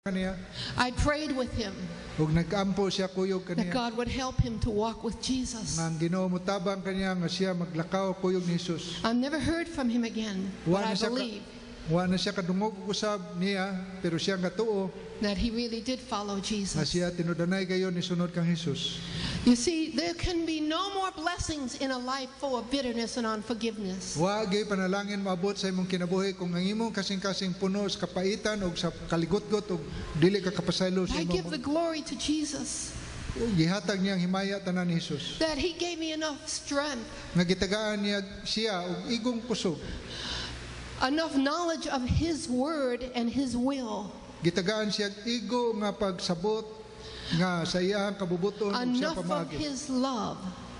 kaniya. I prayed with him Ug nag-ampo siya kuyog that kaniya. God would help him to walk with Jesus. Nga ang Ginoo mutabang kaniya nga siya maglakaw kuyog ni Jesus. I've never heard from him again, but I believe Wa na siya kadungog usab niya, pero siya nga tuo that he really did follow nga Jesus. siya tinudanay gayon ni sunod kang Jesus. You see, there can be no more blessings in a life full of bitterness and unforgiveness. Wa gyud panalangin maabot sa imong kinabuhi kung ang imong kasing-kasing puno sa kapaitan ug sa kaligotgot ug dili ka kapasaylo sa I give the imong glory to Jesus gihatag niyang himaya tanan ni Jesus. that he gave me enough strength, Nga gitagaan niya siya og igong kusog. enough knowledge of his word and his will, Gitagaan siya igo nga pagsabot nga sa iyang kabubuton ug siya enough of pamaagi. his love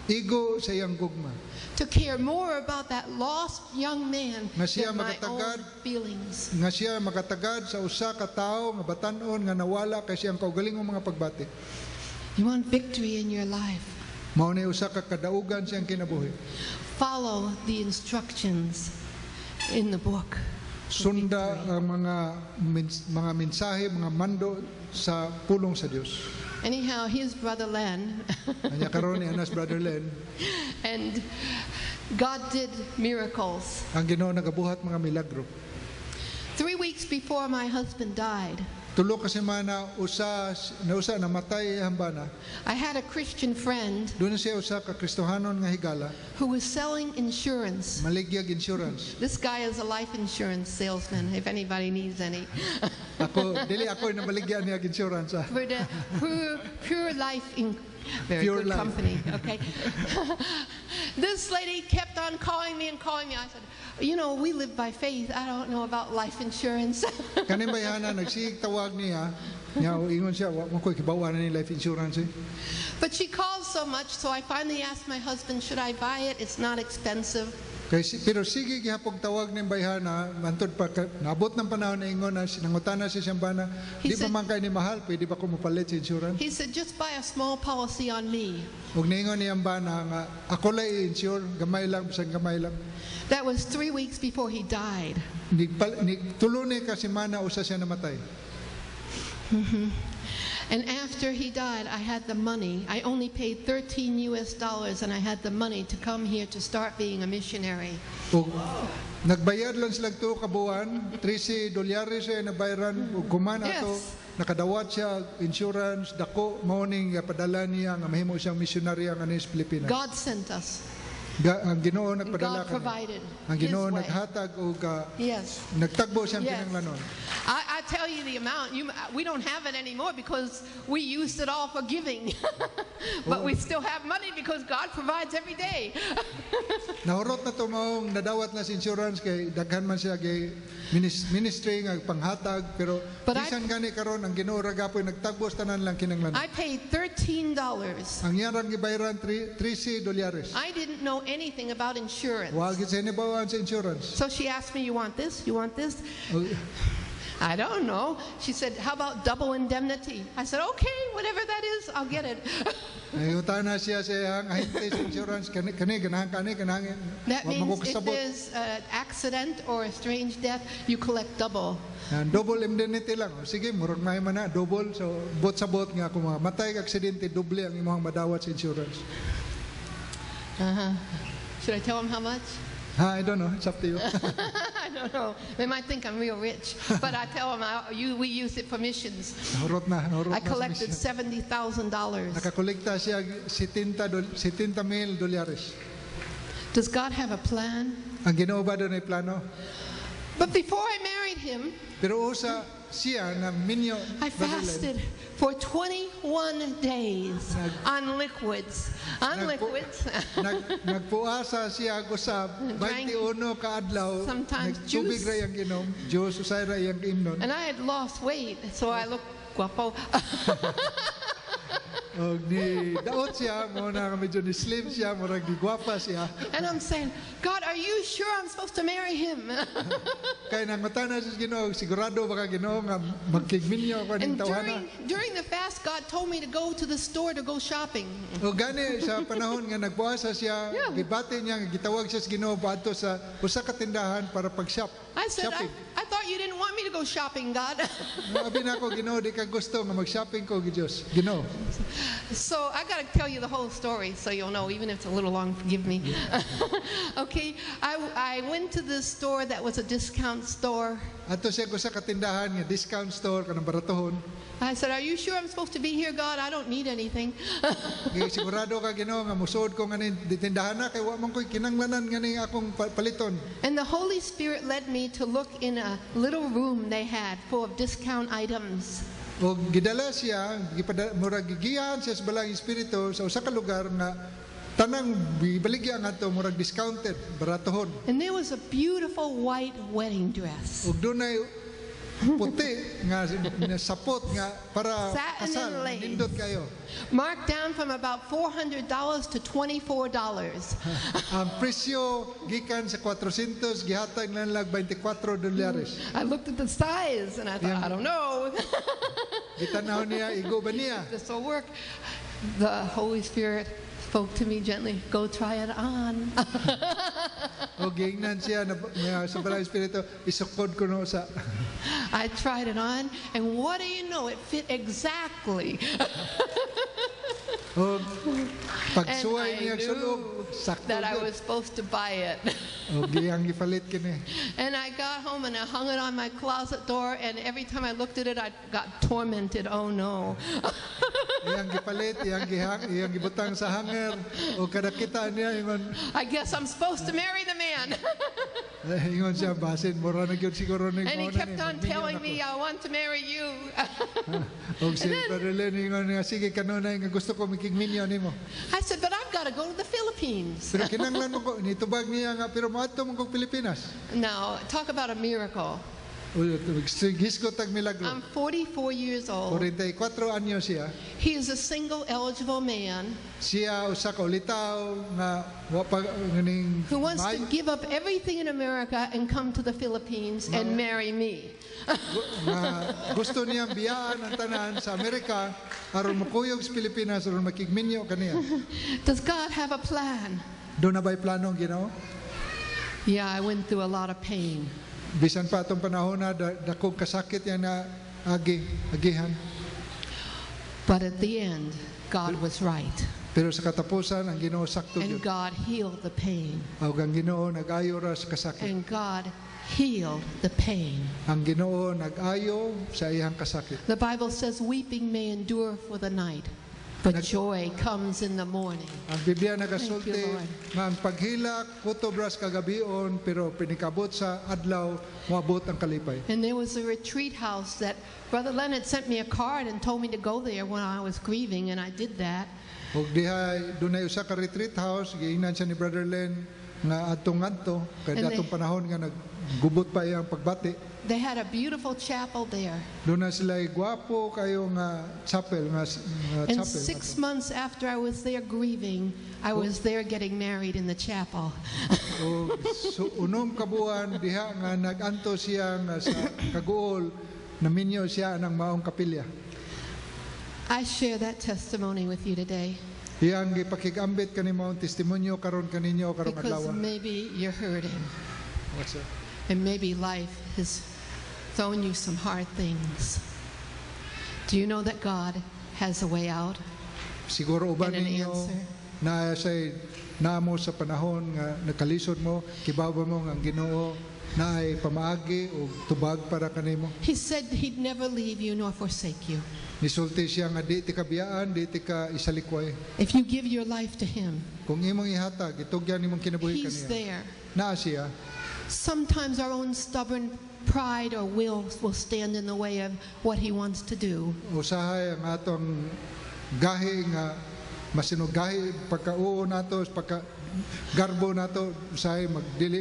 Igo sa iyang gugma. to care more about that lost young man Na siya than my own magatagad. feelings. Nga siya magatagad sa usa ka tawo nga batan-on nga nawala kay siyang kaugalingong mga pagbati. You want victory in your life? Mao ni usa ka kadaugan siyang kinabuhi. Follow the instructions in the book. Sunda ang mga mensahe, mga mando sa pulong sa Dios. Anyhow, here's Brother Len. Anya karon ni Anas Brother Len, And God did miracles. ang Ginoo nagabuhat mga milagro. 3 weeks before my husband died, Tulo ka semana usa namatay ang bana. I had a Christian friend Doon na siya usa ka Kristohanon nga higala, who was selling insurance. maligyag insurance. This guy is a life insurance salesman, if anybody needs any. Dili ako na maligyan niya insurance. For the pure life very Pure good Life. company, okay? This lady kept on calling me and calling me. I said, you know, we live by faith. I don't know about life insurance. Kaning bayana nagsig tawag niya, nya ingon siya wa mo koy kibawa na ni life insurance. But she calls so much, so I finally asked my husband, should I buy it? It's not expensive. Pero sige gihapog tawag ning bayhana, mantod pa nabot ng panahon na ingon na sinangutana si siyang bana, He di pa said- man kay ni mahal, pwede ba ko mopalit sa insurance? He said, just buy a small policy on me. Ug niingon niyang bana nga ako lay insure, gamay lang bisan gamay lang. That was 3 weeks before he died. Tulo ni ka semana usa siya namatay. And after he died, I had the money. I only paid $13 and I had the money to come here to start being a missionary. Ug nagbayad lang sila to kabuan, $13 siya nabayaran ug kuman ato. Yes. Nakadawat siya insurance dako mao ning padala niya nga mahimo siyang missionary ang anis Pilipinas. God sent us. Ang Ginoo And nagpadala God provided Ang his Ginoo way. naghatag og Yes. nagtagbo siyang Yes. kinahanglanon. I tell you the amount. We don't have it anymore because we used it all for giving. But we still have money because God provides every day. Nahurot na to maong nadawat na sa insurance kay daghan man siya kay ministry nga panghatag pero But bisan gani karon ang Ginoo ra gapoy nagtagbo sa tanan lang kinahanglanon. I paid $13. Ang iyang gibayaran $13. I didn't know anything about insurance. Wa gid sa inibawan sa insurance. So she asked me, you want this? You want this? O, I don't know. She said, how about double indemnity? I said, okay, whatever that is, I'll get it. Nayutan na siya sa iyang ahente sa insurance kani ganahan That wa means if magkasabot. there's an accident or a strange death, you collect double. Double indemnity lang. O, sige, murag may man na double so bot sa bot nga kung matay ka aksidente doble ang imong madawat sa insurance. Should I tell them how much? I don't know, it's up to you. I don't know. They might think I'm real rich. But I tell them we use it for missions. Nahurot na I sa collected mission. $70,000. Nakakolekta siya $70,000. Does God have a plan? Ang Ginoo ba doon ay plano? But before I married him, Pero usa siya na minyo I fasted for 21 days on liquids. On liquids. Nagpuasa siya sa Drank 21 ka adlaw. sometimes Nagtubig juice. ra yang inom, Diyos usay ra yang imnon. And I had lost weight, so I looked guapo. Og ni daot siya mo na medyo ni slim siya, murag gigwapa siya. And I'm saying, God, are you sure I'm supposed to marry him? Kay nangutana sa Ginoo, sigurado baka Ginoo nga magkigminyo ko ning And tawhana. during the fast, God told me to go to the store to go shopping. O gani sa panahon nga nagpuasa siya, Yeah. gibati niya gitawag siya sa Ginoo paadto sa usa ka tindahan para pag-shop. I said, shopping. I thought you didn't want me to go shopping, God. Abi na ko, Ginoo, di ka gusto nga mag-shopping ko, Diyos. Ginoo. So I got to tell you the whole story so you'll know, even if it's a little long, forgive me. Okay, I went to this store that was a discount store. Ato siya ko sa katindahan nga discount store kanang baratohon. I said, are you sure I'm supposed to be here, God? I don't need anything. Kay sigurado ka, Ginoo, nga musuod ko nga ni tindahan na kay wa man ko'y kinanglanan nga ni akong paliton. And the Holy Spirit led me to look in a little room they had full of discount items. O gidala siya, murag gigihan siya sa balang espiritu sa usa ka lugar nga tanang bibaligya nga to murag discounted, baratohon. And there was a beautiful white wedding dress. Ug dunay puti nga sapot nga para Satin kasal, and lace. nindot kayo. Marked down from about $400 to $24. Ang presyo gikan sa 400 gihatag lang lag $24. I looked at the size and I thought, Yeah. I don't know. Gitanaw niya, igo ba niya? This will work. The Holy Spirit spoke to me gently, go try it on. O giingnan siya na sa balang espiritu, isukod ko no sa I tried it on, and what do you know? It fit exactly. o And pagsuway I niya knew sulog, sakto that I yun. was supposed to buy it. O giyang gipalit kini. And I got home and I hung it on my closet door, and every time I looked at it, I got tormented. Oh no. Iyang gipalit, iyang gibutang sa hanger o kada kita niya ingon I guess I'm supposed to marry the man. ingon siya basin mura na gyud siguro ning And he mo na kept ni, on magminyo telling na me, ko. I want to marry you. Og si Brother Len ingon nga sige kanunay nga gusto ko mikigminyo nimo. I said, but I've got to go to the Philippines. Pero kinanglan mo ko nitubag niya nga pero moadto mo kog Pilipinas. Now, talk about a miracle. Gisgo tag milagro. I'm 44 years old. 44 anyo siya. He is a single eligible man Siya usa ka ulitaw nga wa pa ning who wants to may- give up everything in America and come to the Philippines and marry me. nga gusto niyang biyaan ang tanan sa Amerika aron mukuyog sa Pilipinas aron makigminyo kaniya. Does God have a plan? Do na ba'y plano ang Ginoo? Yeah, I went through a lot of pain. Bisan pa atong panahon na dakog kasakit yan na agihan. But at the end, God was right. Pero sa katapusan ang Ginoo sakto And gyud. God healed the pain. Ug ang Ginoo nag-ayo ra sa kasakit. And God healed the pain. Ang Ginoo nag-ayo sa iyang kasakit. The Bible says weeping may endure for the night, but joy comes in the morning. Ang Biblia Thank nagasulti you, Lord. nga ang paghilak kutobras kagabion pero pinikabot sa adlaw moabot ang kalipay. And there was a retreat house that Brother Leonard sent me a card and told me to go there when I was grieving, and I did that. Ug dihay dunay usa ka retreat house giingnan siya ni Brother Len nga adtong ngadto kay And datong panahon nga naggubot pa iyang pagbati. They had a beautiful chapel there. Doon na sila gwapo kayo nga chapel nga And chapel. 6 months after I was there grieving, I was there getting married in the chapel. O so, unom kabuan diha nga naganto siya nga sa kaguol naminyo siya ng maong kapilya. I share that testimony with you today Iyang gipakigambit kanimo ang testimonyo karon kaninyo karong because adlaw. maybe you're hurting, What's that? and maybe life has thrown you some hard things. Do you know that God has a way out? Siguro uban And an ninyo answer. na say namo sa panahon nga nakalisod mo kibawa mo nga ang Ginoo na ay pamaagi o tubag para kanimo. He said he'd never leave you nor forsake you. Nisulti siya nga di ti kabiyaan, di ti ka isalikway. If you give your life to him, Kung imong ihatag, itugyan imong kinabuhi he's kaniya. there. Naa siya. Sometimes our own stubborn pride or will stand in the way of what he wants to do. Usahay ang atong gahi nga masinog gahi pagkauo nato pagka garbo nato usahay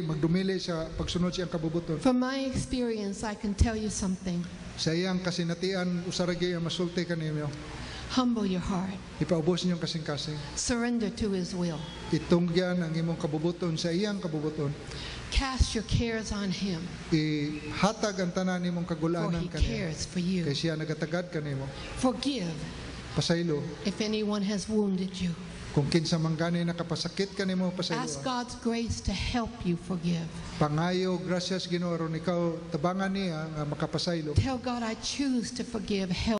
magdumili sa pagsunod siyang kabubuton. From my experience, I can tell you something. Sa iyang kasinatian usaragi ang masulti kanimo. Humble your heart. Ipaubos niyong kasing-kasing. Surrender to his will. Itungyan ang imong kabubuton sa iyang kabubuton. Cast your cares on him, Ihatag ang tanan nimong for kagulanan he kaniya. cares for you. Kay siya nagatagad kanimo. Forgive pasaylo. If anyone has wounded you, Kung kinsa man gani nakapasakit kanimo pasaylo. ask God's grace to help you forgive. Pangayo, gracias Ginoo aron ikaw tabangan niya nga makapasaylo. Tell God, I choose to forgive. Help